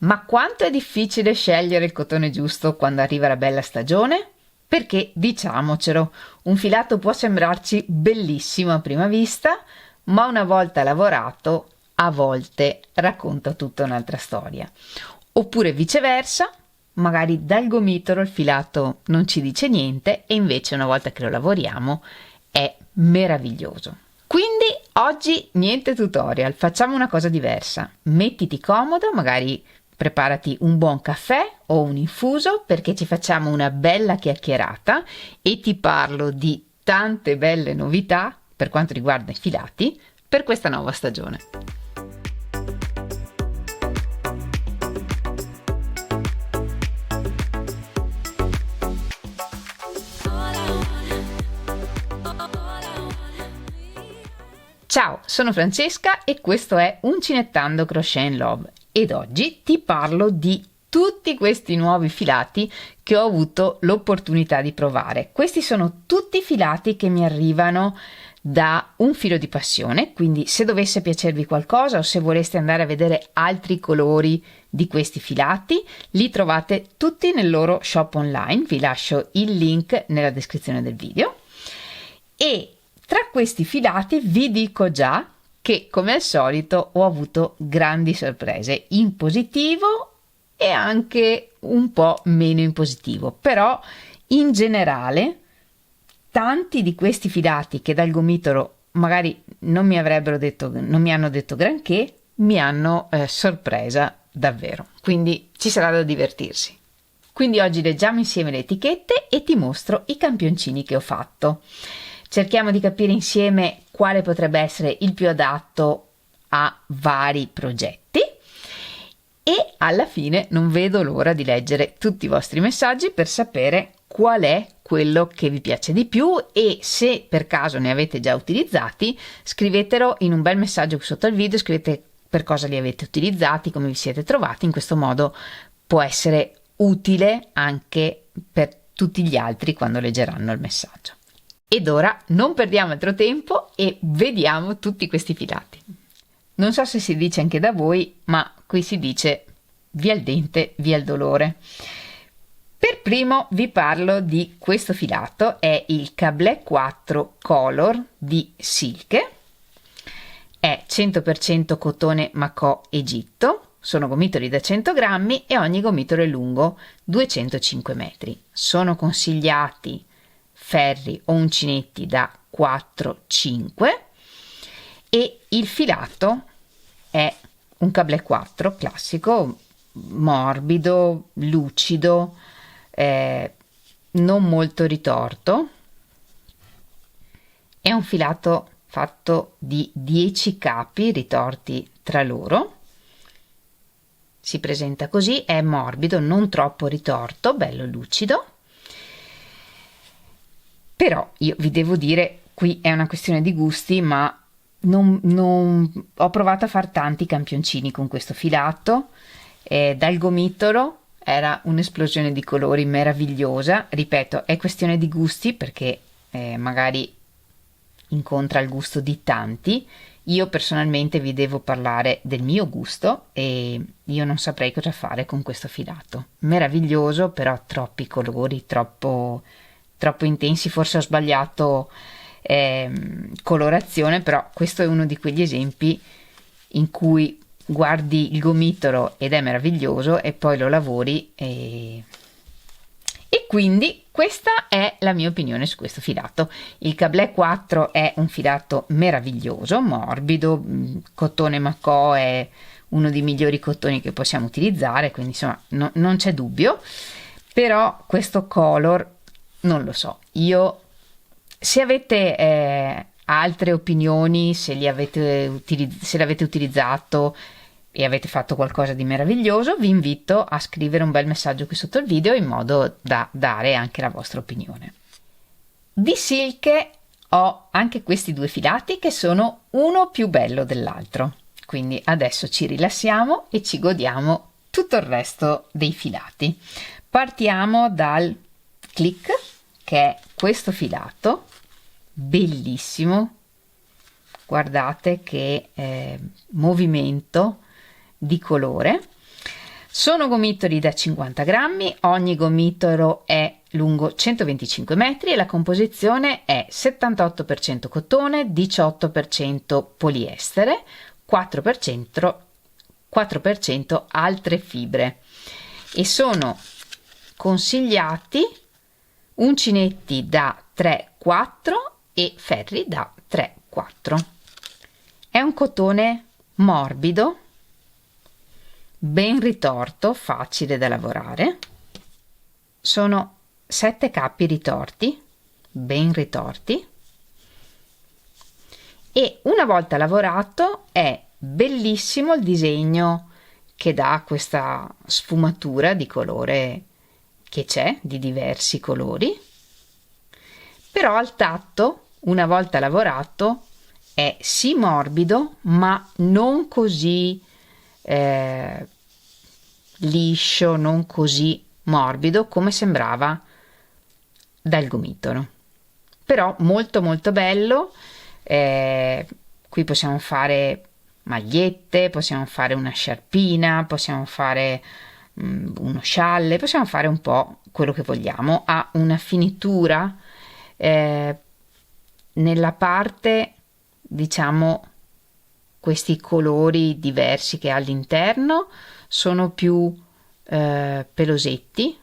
Ma quanto è difficile scegliere il cotone giusto quando arriva la bella stagione? Perché, diciamocelo, un filato può sembrarci bellissimo a prima vista, ma una volta lavorato, a volte racconta tutta un'altra storia. Oppure viceversa, magari dal gomitolo il filato non ci dice niente e invece una volta che lo lavoriamo è meraviglioso. Quindi oggi niente tutorial, facciamo una cosa diversa. Mettiti comodo, magari preparati un buon caffè o un infuso perché ci facciamo una bella chiacchierata e ti parlo di tante belle novità per quanto riguarda i filati per questa nuova stagione. Ciao, sono Francesca e questo è Uncinettando Crochet in Love ed oggi ti parlo di tutti questi nuovi filati che ho avuto l'opportunità di provare. Questi sono tutti filati che mi arrivano da Un Filo di Passione, quindi se dovesse piacervi qualcosa o se voleste andare a vedere altri colori di questi filati, li trovate tutti nel loro shop online, vi lascio il link nella descrizione del video. E tra questi filati vi dico già che, come al solito, ho avuto grandi sorprese in positivo e anche un po' meno in positivo, però in generale tanti di questi filati che dal gomitolo magari non mi hanno detto granché, mi hanno sorpresa davvero, quindi ci sarà da divertirsi. Quindi oggi leggiamo insieme le etichette e ti mostro i campioncini che ho fatto. Cerchiamo di capire insieme quale potrebbe essere il più adatto a vari progetti e alla fine non vedo l'ora di leggere tutti i vostri messaggi per sapere qual è quello che vi piace di più e se per caso ne avete già utilizzati, scrivetelo in un bel messaggio qui sotto al video, scrivete per cosa li avete utilizzati, come vi siete trovati, in questo modo può essere utile anche per tutti gli altri quando leggeranno il messaggio. Ed ora non perdiamo altro tempo e vediamo tutti questi filati. Non so se si dice anche da voi, ma qui si dice via il dente, via il dolore. Per primo vi parlo di questo filato, è il Cablé 4 Color di Silke, è 100% cotone Macò Egitto, sono gomitoli da 100 grammi e ogni gomitolo è lungo 205 metri. Sono consigliati ferri o uncinetti da 4-5 e il filato è un Cablé 4 classico, morbido, lucido, non molto ritorto. È un filato fatto di 10 capi ritorti tra loro. Si presenta così, è morbido, non troppo ritorto, bello lucido. Però io vi devo dire, qui è una questione di gusti, ma ho provato a fare tanti campioncini con questo filato. Dal gomitolo era un'esplosione di colori meravigliosa. Ripeto, è questione di gusti perché magari incontra il gusto di tanti. Io personalmente vi devo parlare del mio gusto e io non saprei cosa fare con questo filato. Meraviglioso, però troppi colori, troppo intensi, forse ho sbagliato colorazione, però questo è uno di quegli esempi in cui guardi il gomitolo ed è meraviglioso e poi lo lavori e quindi questa è la mia opinione su questo filato. Il Cablé 4 è un filato meraviglioso, morbido, cotone Macò è uno dei migliori cotoni che possiamo utilizzare, quindi insomma non c'è dubbio, però questo color non lo so. Io, se avete altre opinioni, se l'avete utilizzato e avete fatto qualcosa di meraviglioso, vi invito a scrivere un bel messaggio qui sotto il video in modo da dare anche la vostra opinione. Di Silke ho anche questi due filati che sono uno più bello dell'altro, quindi adesso ci rilassiamo e ci godiamo tutto il resto dei filati. Partiamo dal Click, che è questo filato bellissimo, guardate che movimento di colore. Sono gomitoli da 50 grammi, ogni gomitolo è lungo 125 metri e la composizione è 78% cotone, 18% poliestere, 4% altre fibre e sono consigliati uncinetti da 3-4 e ferri da 3-4. È un cotone morbido, ben ritorto, facile da lavorare. Sono 7 cappi ritorti, ben ritorti, e una volta lavorato è bellissimo il disegno che dà questa sfumatura di colore che c'è, di diversi colori, però al tatto, una volta lavorato, è sì morbido ma non così liscio, non così morbido come sembrava dal gomitolo, però molto molto bello. Qui possiamo fare magliette, possiamo fare una sciarpina, possiamo fare uno scialle, possiamo fare un po' quello che vogliamo. Ha una finitura nella parte, diciamo, questi colori diversi che ha all'interno sono più pelosetti,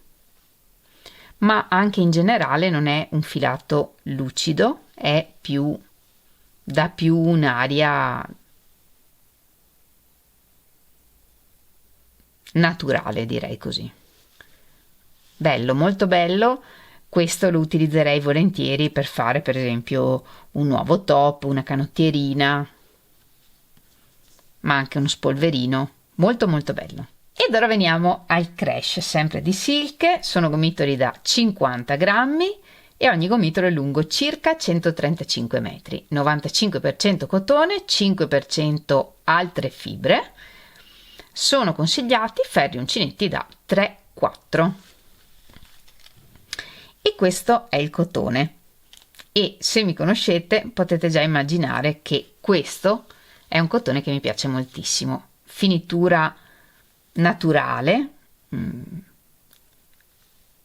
ma anche in generale non è un filato lucido, è più dà più un'aria naturale, direi così. Bello, molto bello. Questo lo utilizzerei volentieri per fare per esempio un nuovo top, una canottierina, ma anche uno spolverino. Molto molto bello. Ed ora veniamo al Crash, sempre di Silk. Sono gomitoli da 50 grammi e ogni gomitolo è lungo circa 135 metri, 95% cotone, 5% altre fibre. Sono consigliati ferri uncinetti da 3-4. E questo è il cotone. E se mi conoscete potete già immaginare che questo è un cotone che mi piace moltissimo. Finitura naturale,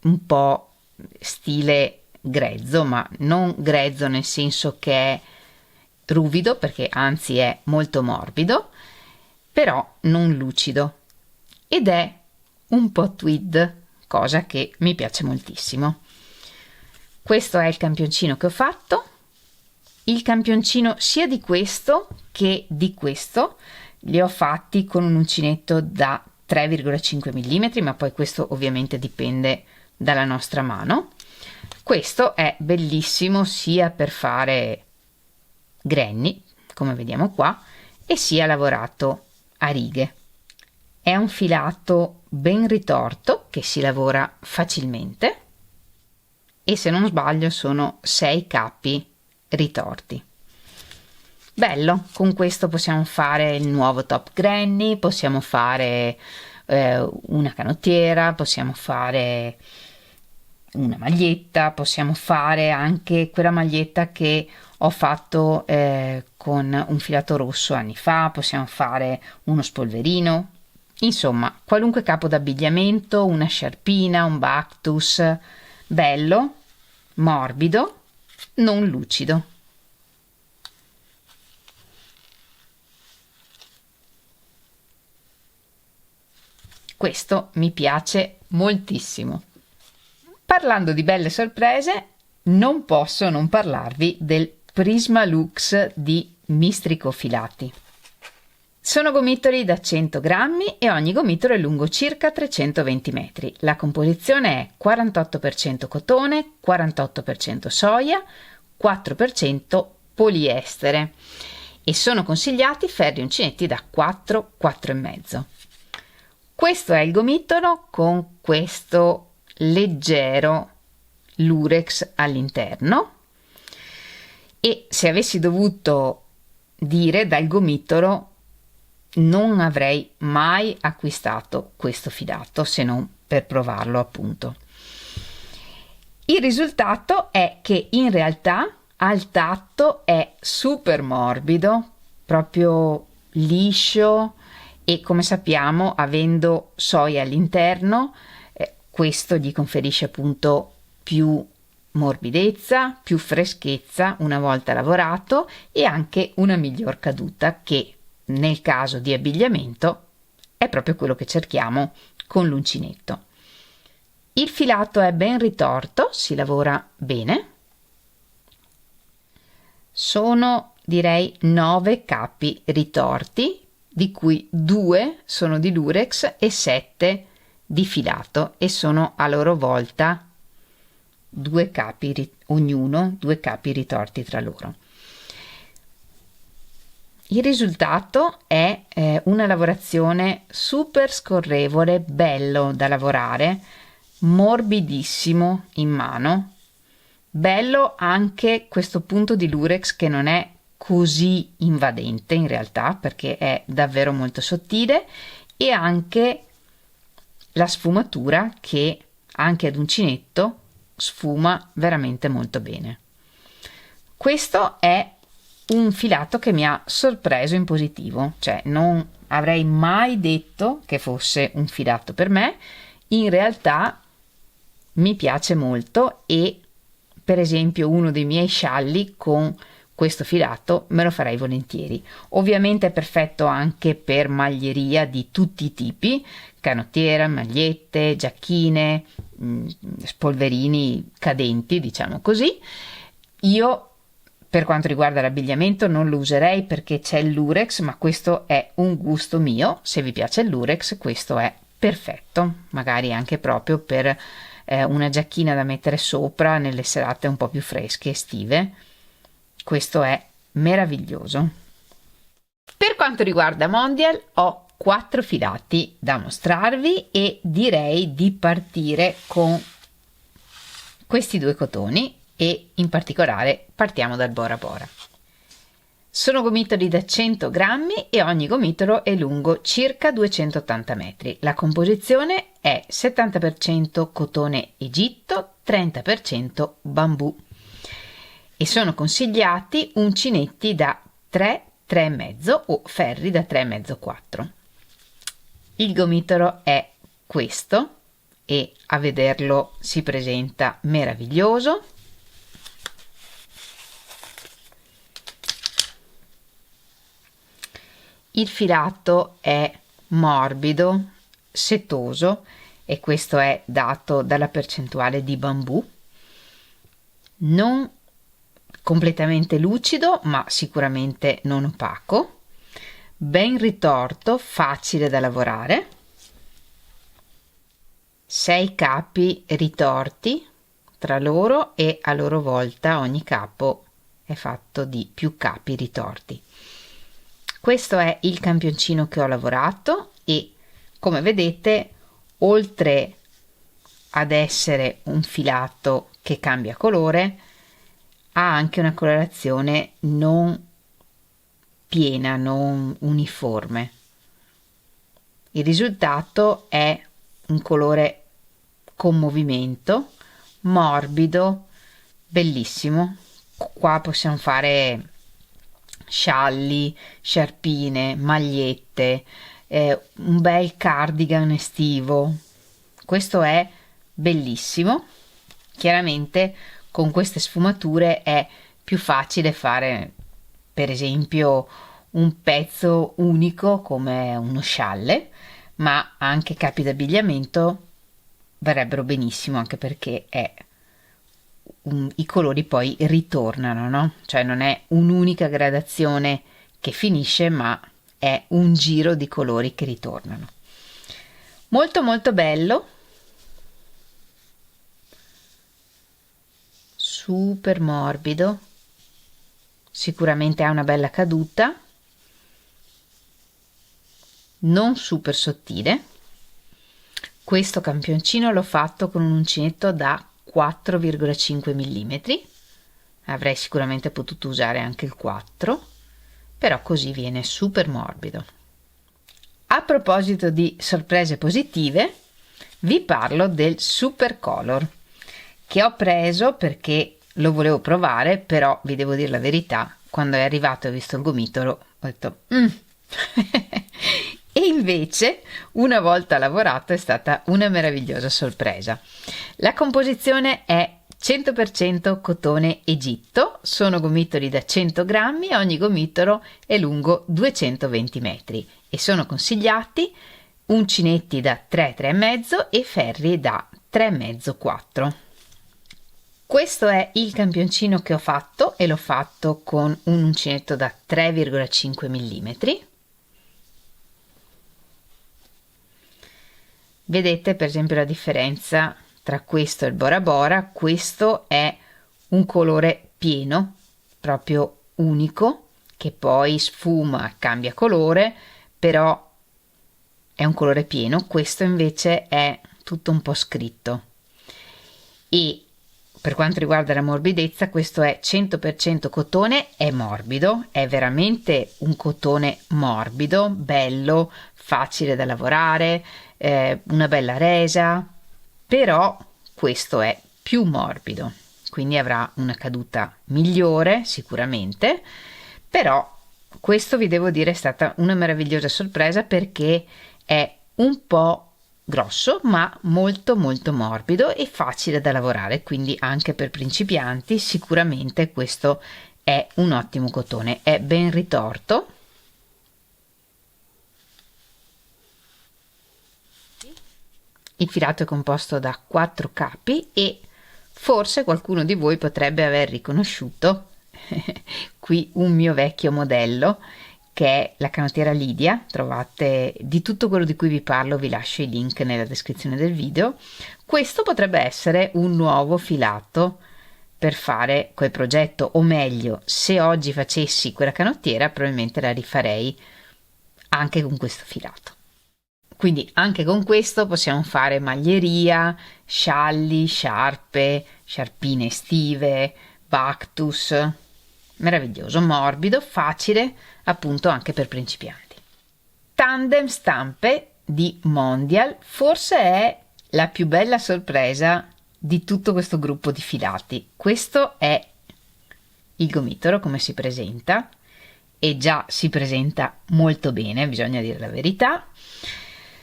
un po' stile grezzo, ma non grezzo nel senso che è ruvido, perché anzi è molto morbido, però non lucido, ed è un po' tweed, cosa che mi piace moltissimo. Questo è il campioncino che ho fatto. Il campioncino sia di questo che di questo li ho fatti con un uncinetto da 3,5 mm, ma poi questo ovviamente dipende dalla nostra mano. Questo è bellissimo sia per fare granny, come vediamo qua, e sia lavorato a righe. È un filato ben ritorto che si lavora facilmente e se non sbaglio sono 6 cappi ritorti. Bello, con questo possiamo fare il nuovo top granny, possiamo fare una canottiera, possiamo fare una maglietta, possiamo fare anche quella maglietta che ho fatto con un filato rosso anni fa, possiamo fare uno spolverino, insomma qualunque capo d'abbigliamento, una sciarpina, un Bactus, bello, morbido, non lucido. Questo mi piace moltissimo. Parlando di belle sorprese, non posso non parlarvi del Prisma Lux di Mistrico Filati. Sono gomitoli da 100 grammi e ogni gomitolo è lungo circa 320 metri. La composizione è 48% cotone, 48% soia, 4% poliestere e sono consigliati ferri uncinetti da 4-4,5. Questo è il gomitolo con questo leggero lurex all'interno e se avessi dovuto dire dal gomitolo non avrei mai acquistato questo filato se non per provarlo, appunto. Il risultato è che in realtà al tatto è super morbido, proprio liscio e come sappiamo, avendo soia all'interno, questo gli conferisce appunto più morbidezza, più freschezza una volta lavorato e anche una miglior caduta, che nel caso di abbigliamento è proprio quello che cerchiamo con l'uncinetto. Il filato è ben ritorto, si lavora bene. Sono direi 9 capi ritorti, di cui 2 sono di lurex e 7 di filato, e sono a loro volta 2 capi, ognuno 2 capi ritorti tra loro. Il risultato è una lavorazione super scorrevole, bello da lavorare, morbidissimo in mano, bello anche questo punto di lurex che non è così invadente in realtà, perché è davvero molto sottile, e anche la sfumatura che anche ad uncinetto sfuma veramente molto bene. Questo è un filato che mi ha sorpreso in positivo, cioè non avrei mai detto che fosse un filato per me. In realtà mi piace molto e per esempio uno dei miei scialli con questo filato me lo farei volentieri. Ovviamente è perfetto anche per maglieria di tutti i tipi, canottiera, magliette, giacchine, spolverini cadenti, diciamo così. Io per quanto riguarda l'abbigliamento non lo userei perché c'è il lurex, ma questo è un gusto mio. Se vi piace il lurex, questo è perfetto, magari anche proprio per una giacchina da mettere sopra nelle serate un po' più fresche estive. Questo è meraviglioso. Per quanto riguarda Mondial, ho 4 filati da mostrarvi e direi di partire con questi 2 cotoni, e in particolare partiamo dal Bora Bora. Sono gomitoli da 100 grammi e ogni gomitolo è lungo circa 280 metri. La composizione è 70% cotone Egitto, 30% bambù, e sono consigliati uncinetti da 3, 3,5 o ferri da 3,5, 4. Il gomitolo è questo e a vederlo si presenta meraviglioso. Il filato è morbido, setoso, e questo è dato dalla percentuale di bambù. Non completamente lucido, ma sicuramente non opaco. Ben ritorto, facile da lavorare. 6 capi ritorti tra loro e a loro volta ogni capo è fatto di più capi ritorti. Questo è il campioncino che ho lavorato e come vedete, oltre ad essere un filato che cambia colore, ha anche una colorazione non piena, non uniforme. Il risultato è un colore con movimento, morbido, bellissimo. Qua possiamo fare scialli, sciarpine, magliette, un bel cardigan estivo. Questo è bellissimo. Chiaramente con queste sfumature è più facile fare per esempio un pezzo unico come uno scialle, ma anche capi d'abbigliamento verrebbero benissimo, anche perché i colori poi ritornano, no? Cioè non è un'unica gradazione che finisce, ma è un giro di colori che ritornano. Molto molto bello, super morbido, sicuramente ha una bella caduta, non super sottile. Questo campioncino l'ho fatto con un uncinetto da 4,5 mm, avrei sicuramente potuto usare anche il 4, però così viene super morbido. A proposito di sorprese positive, vi parlo del Super Color che ho preso perché lo volevo provare, però vi devo dire la verità, quando è arrivato e ho visto il gomitolo ho detto E invece, una volta lavorato, è stata una meravigliosa sorpresa. La composizione è 100% cotone Egitto, sono gomitoli da 100 grammi, ogni gomitolo è lungo 220 metri e sono consigliati uncinetti da 3-3,5 e ferri da 3,5-4. Questo è il campioncino che ho fatto e l'ho fatto con un uncinetto da 3,5 mm. Vedete per esempio la differenza tra questo e il Bora Bora. Questo è un colore pieno, proprio unico, che poi sfuma, cambia colore, però è un colore pieno. Questo invece è tutto un po' scritto. E per quanto riguarda la morbidezza, questo è 100% cotone, è morbido, è veramente un cotone morbido, bello, facile da lavorare, una bella resa, però questo è più morbido, quindi avrà una caduta migliore sicuramente, però questo vi devo dire è stata una meravigliosa sorpresa perché è un po' grosso ma molto morbido e facile da lavorare, quindi anche per principianti sicuramente questo è un ottimo cotone, è ben ritorto. Il filato è composto da 4 capi e forse qualcuno di voi potrebbe aver riconosciuto qui un mio vecchio modello che è la canottiera Lydia. Trovate di tutto quello di cui vi parlo, vi lascio i link nella descrizione del video. Questo potrebbe essere un nuovo filato per fare quel progetto, o meglio, se oggi facessi quella canottiera probabilmente la rifarei anche con questo filato. Quindi anche con questo possiamo fare maglieria, scialli, sciarpe, sciarpine estive, Bactus. Meraviglioso, morbido, facile appunto anche per principianti. Tandem stampe di Mondial forse è la più bella sorpresa di tutto questo gruppo di filati. Questo è il gomitolo come si presenta, e già si presenta molto bene, bisogna dire la verità.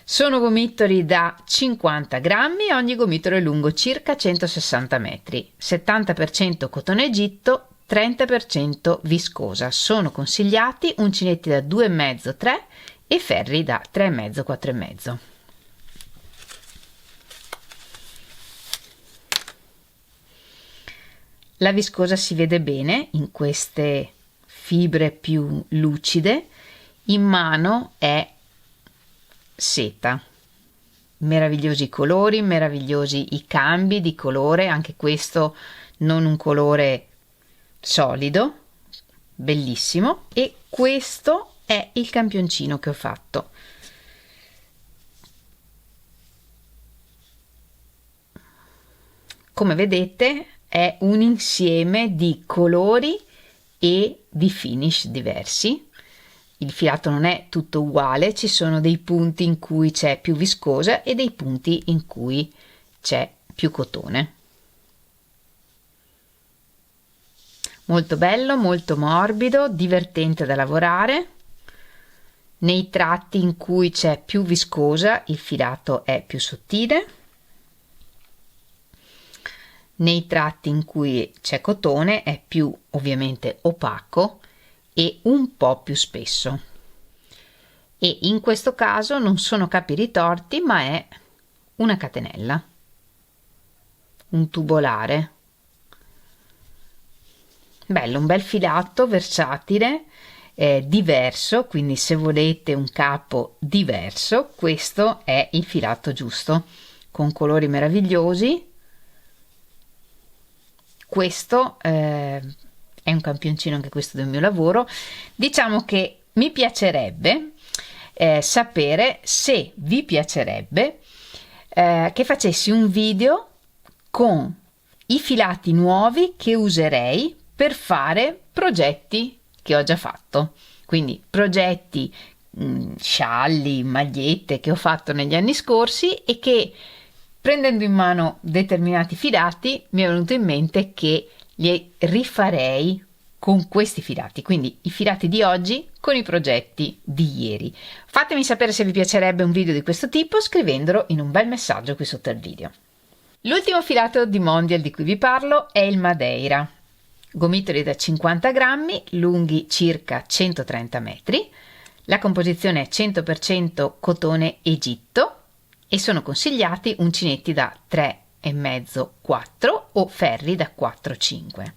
Sono gomitoli da 50 grammi, ogni gomitolo è lungo circa 160 metri, 70% cotone Egitto, 30% viscosa. Sono consigliati uncinetti da 2,5-3 e ferri da 3,5-4,5. La viscosa si vede bene in queste fibre più lucide, in mano è seta. Meravigliosi i colori, meravigliosi i cambi di colore, anche questo non un colore solido, bellissimo. E questo è il campioncino che ho fatto. Come vedete è un insieme di colori e di finish diversi. Il filato non è tutto uguale, ci sono dei punti in cui c'è più viscosa e dei punti in cui c'è più cotone. Molto bello, molto morbido, divertente da lavorare. Nei tratti in cui c'è più viscosa il filato è più sottile. Nei tratti in cui c'è cotone è più ovviamente opaco e un po' più spesso. E in questo caso non sono capi ritorti, ma è una catenella, un tubolare. Bello, un bel filato versatile, diverso, quindi se volete un capo diverso, questo è il filato giusto, con colori meravigliosi. Questo è un campioncino anche questo del mio lavoro. Diciamo che mi piacerebbe sapere se vi piacerebbe che facessi un video con i filati nuovi che userei per fare progetti che ho già fatto, quindi progetti, scialli, magliette che ho fatto negli anni scorsi e che prendendo in mano determinati filati mi è venuto in mente che li rifarei con questi filati, quindi i filati di oggi con i progetti di ieri. Fatemi sapere se vi piacerebbe un video di questo tipo scrivendolo in un bel messaggio qui sotto il video. L'ultimo filato di Mondial di cui vi parlo è il Madeira. Gomitoli da 50 grammi, lunghi circa 130 metri. La composizione è 100% cotone Egitto e sono consigliati uncinetti da 3,5-4 o ferri da 4-5.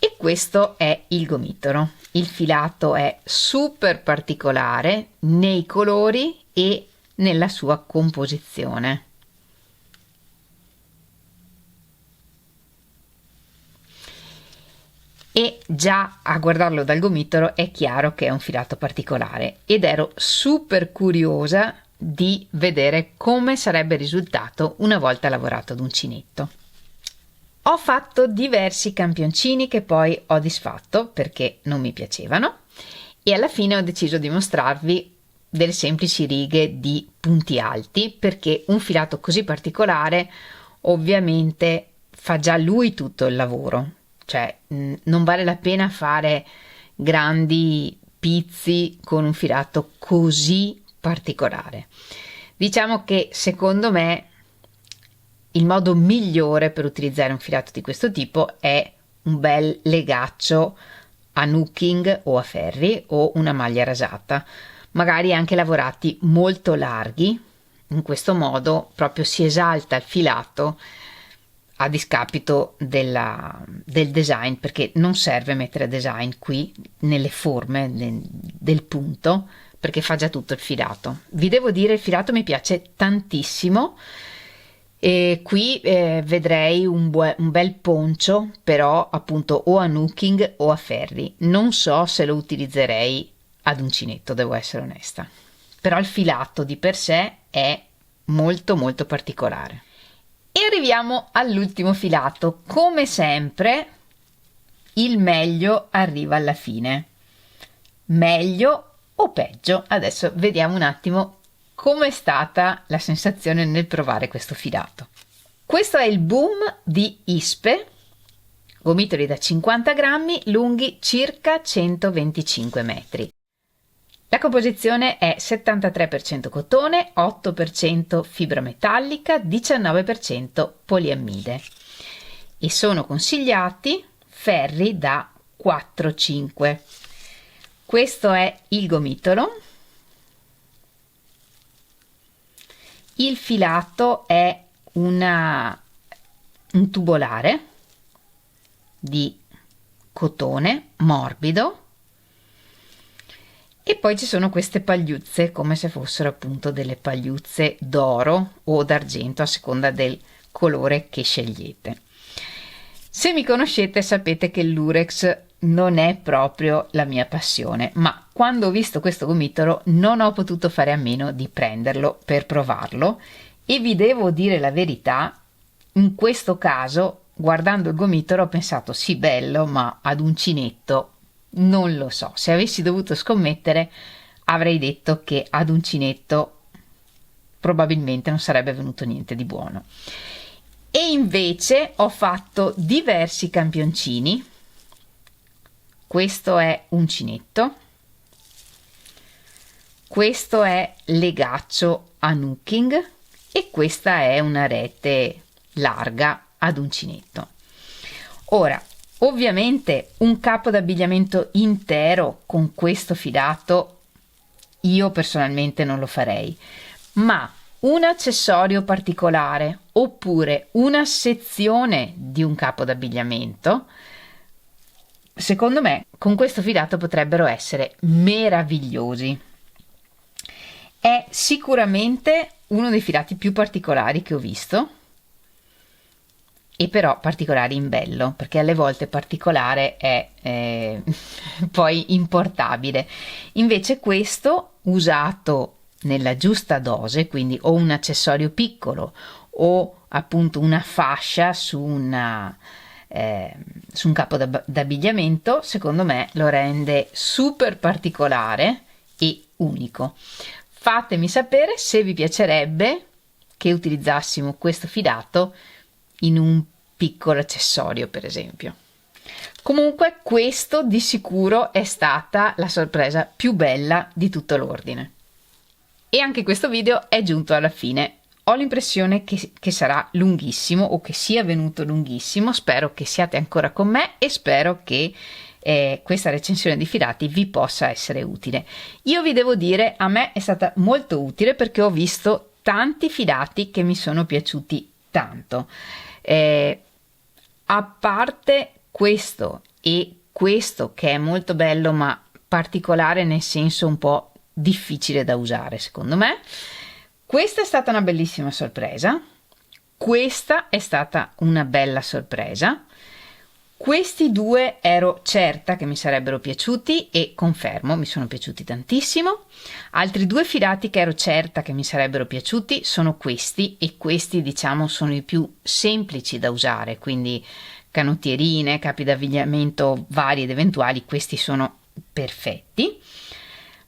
E questo è il gomitolo. Il filato è super particolare nei colori e nella sua composizione. E già a guardarlo dal gomitolo è chiaro che è un filato particolare ed ero super curiosa di vedere come sarebbe risultato una volta lavorato ad uncinetto. Ho fatto diversi campioncini che poi ho disfatto perché non mi piacevano e alla fine ho deciso di mostrarvi delle semplici righe di punti alti perché un filato così particolare ovviamente fa già lui tutto il lavoro, cioè non vale la pena fare grandi pizzi con un filato così particolare. Diciamo che secondo me il modo migliore per utilizzare un filato di questo tipo è un bel legaccio a nooking o a ferri o una maglia rasata, magari anche lavorati molto larghi. In questo modo proprio si esalta il filato a discapito del design, perché non serve mettere design qui nelle forme del punto, perché fa già tutto il filato. Vi devo dire, il filato mi piace tantissimo. E qui vedrei un bel poncio, però appunto o a nooking o a ferri. Non so se lo utilizzerei ad uncinetto, devo essere onesta, però il filato di per sé è molto molto particolare. E arriviamo all'ultimo filato. Come sempre il meglio arriva alla fine, meglio o peggio. Adesso vediamo un attimo com'è stata la sensazione nel provare questo filato. Questo è il Boom di Ispe, gomitoli da 50 grammi, lunghi circa 125 metri. La composizione è 73% cotone, 8% fibra metallica, 19% poliammide e sono consigliati ferri da 4-5. Questo è il gomitolo. Il filato è un tubolare di cotone morbido e poi ci sono queste pagliuzze come se fossero appunto delle pagliuzze d'oro o d'argento a seconda del colore che scegliete. Se mi conoscete sapete che il lurex non è proprio la mia passione, ma quando ho visto questo gomitolo non ho potuto fare a meno di prenderlo per provarlo e vi devo dire la verità, in questo caso guardando il gomitolo ho pensato sì bello, ma ad uncinetto non lo so. Se avessi dovuto scommettere avrei detto che ad uncinetto probabilmente non sarebbe venuto niente di buono. E invece ho fatto diversi campioncini. Questo è uncinetto, questo è legaccio a nooking e questa è una rete larga ad uncinetto. Ora, ovviamente un capo d'abbigliamento intero con questo filato io personalmente non lo farei, ma un accessorio particolare oppure una sezione di un capo d'abbigliamento, secondo me con questo filato potrebbero essere meravigliosi. È sicuramente uno dei filati più particolari che ho visto, e però particolari in bello, perché alle volte particolare è poi importabile. Invece questo usato nella giusta dose, quindi o un accessorio piccolo o appunto una fascia su un capo d'abbigliamento, secondo me lo rende super particolare e unico. Fatemi sapere se vi piacerebbe che utilizzassimo questo filato in un piccolo accessorio, per esempio. Comunque questo di sicuro è stata la sorpresa più bella di tutto l'ordine. E anche questo video è giunto alla fine. Ho l'impressione che sarà lunghissimo o che sia venuto lunghissimo. Spero che siate ancora con me e spero che questa recensione di filati vi possa essere utile. Io vi devo dire, a me è stata molto utile perché ho visto tanti filati che mi sono piaciuti tanto. A parte questo e questo che è molto bello ma particolare nel senso un po' difficile da usare secondo me, questa è stata una bellissima sorpresa, questa è stata una bella sorpresa, questi due ero certa che mi sarebbero piaciuti e confermo, mi sono piaciuti tantissimo. Altri due filati che ero certa che mi sarebbero piaciuti sono questi, e questi diciamo sono i più semplici da usare, quindi canottierine, capi d'abbigliamento vari ed eventuali, questi sono perfetti.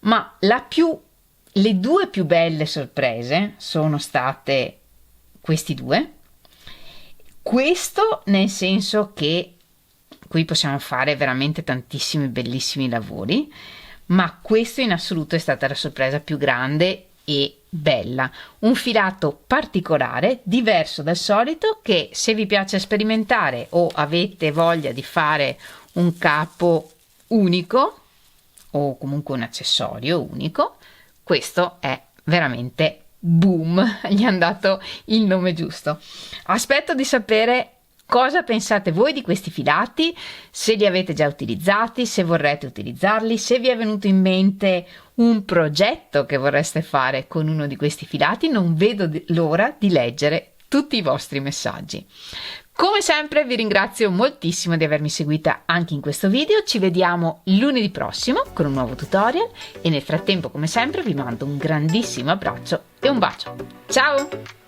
Ma le due più belle sorprese sono state questi due. Questo nel senso che qui possiamo fare veramente tantissimi bellissimi lavori, ma questo in assoluto è stata la sorpresa più grande e bella. Un filato particolare, diverso dal solito, che se vi piace sperimentare o avete voglia di fare un capo unico o comunque un accessorio unico, questo è veramente boom, gli hanno dato il nome giusto. Aspetto di sapere cosa pensate voi di questi filati, se li avete già utilizzati, se vorrete utilizzarli, se vi è venuto in mente un progetto che vorreste fare con uno di questi filati. Non vedo l'ora di leggere tutti i vostri messaggi. Come sempre vi ringrazio moltissimo di avermi seguita anche in questo video. Ci vediamo lunedì prossimo con un nuovo tutorial e nel frattempo, come sempre, vi mando un grandissimo abbraccio e un bacio. Ciao!